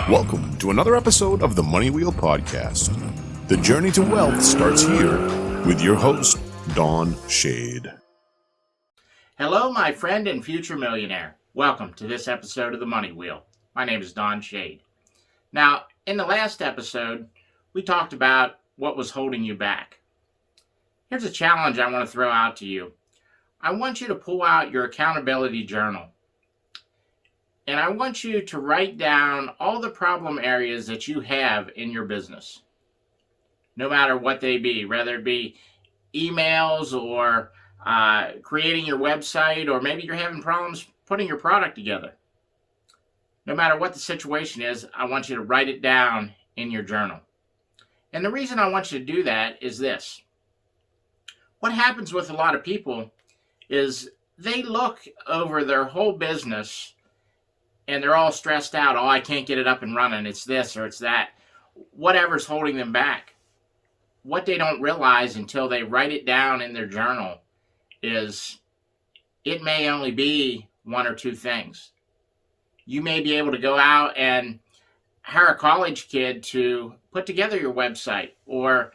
Welcome to another episode of the Money Wheel Podcast. The journey to wealth starts here with your host, Don Shade. Hello, my friend and future millionaire. Welcome to this episode of the Money Wheel. My name is Don Shade. Now, in the last episode, we talked about what was holding you back. Here's a challenge I want to throw out to you. I want you to pull out your accountability journal. And I want you to write down all the problem areas that you have in your business. No matter what they be, whether it be emails or creating your website, or maybe you're having problems putting your product together. No matter what the situation is, I want you to write it down in your journal. And the reason I want you to do that is this. What happens with a lot of people is they look over their whole business and they're all stressed out. Oh, I can't get it up and running. It's this or it's that. Whatever's holding them back. What they don't realize until they write it down in their journal is it may only be one or two things. You may be able to go out and hire a college kid to put together your website or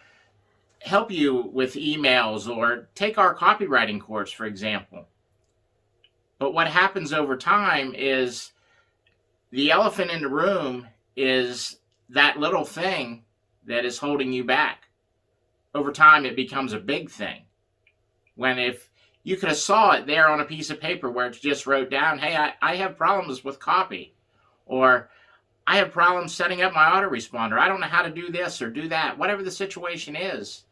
help you with emails or take our copywriting course, for example. But what happens over time is the elephant in the room is that little thing that is holding you back. Over time, it becomes a big thing. When if you could have saw it there on a piece of paper where it's just wrote down, hey, I have problems with copy, or I have problems setting up my autoresponder. I don't know how to do this or do that. Whatever the situation is,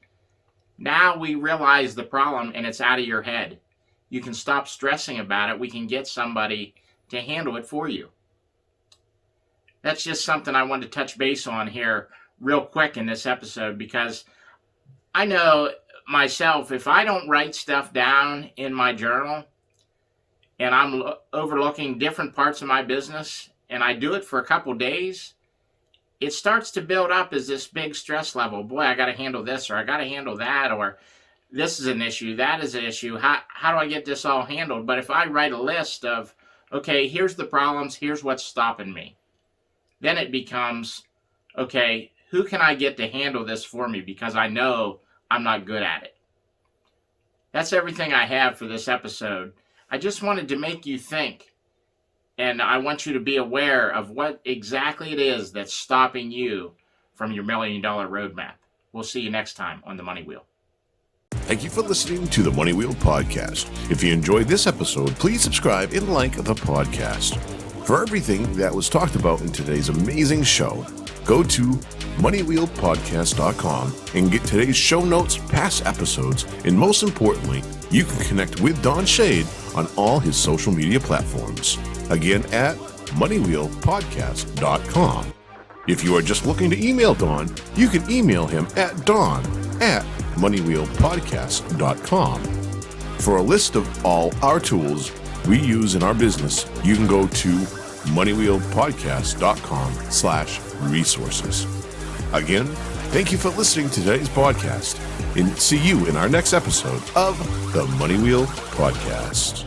now we realize the problem and it's out of your head. You can stop stressing about it. We can get somebody to handle it for you. That's just something I wanted to touch base on here real quick in this episode, because I know myself, if I don't write stuff down in my journal and I'm overlooking different parts of my business and I do it for a couple days, it starts to build up as this big stress level. Boy, I got to handle this, or I got to handle that, or this is an issue, that is an issue. How do I get this all handled? But if I write a list of, okay, here's the problems, here's what's stopping me. Then it becomes, okay, who can I get to handle this for me, because I know I'm not good at it. That's everything I have for this episode. I just wanted to make you think, and I want you to be aware of what exactly it is that's stopping you from your $1 million roadmap. We'll see you next time on The Money Wheel. Thank you for listening to the Money Wheel Podcast. If you enjoyed this episode, please subscribe and like the podcast. For everything that was talked about in today's amazing show, go to moneywheelpodcast.com and get today's show notes, past episodes, and most importantly, you can connect with Don Shade on all his social media platforms. Again, at moneywheelpodcast.com. If you are just looking to email Don, you can email him at don@moneywheelpodcast.com. For a list of all our tools we use in our business, you can go to moneywheelpodcast.com/resources. Again, thank you for listening to today's podcast, and see you in our next episode of the Money Wheel Podcast.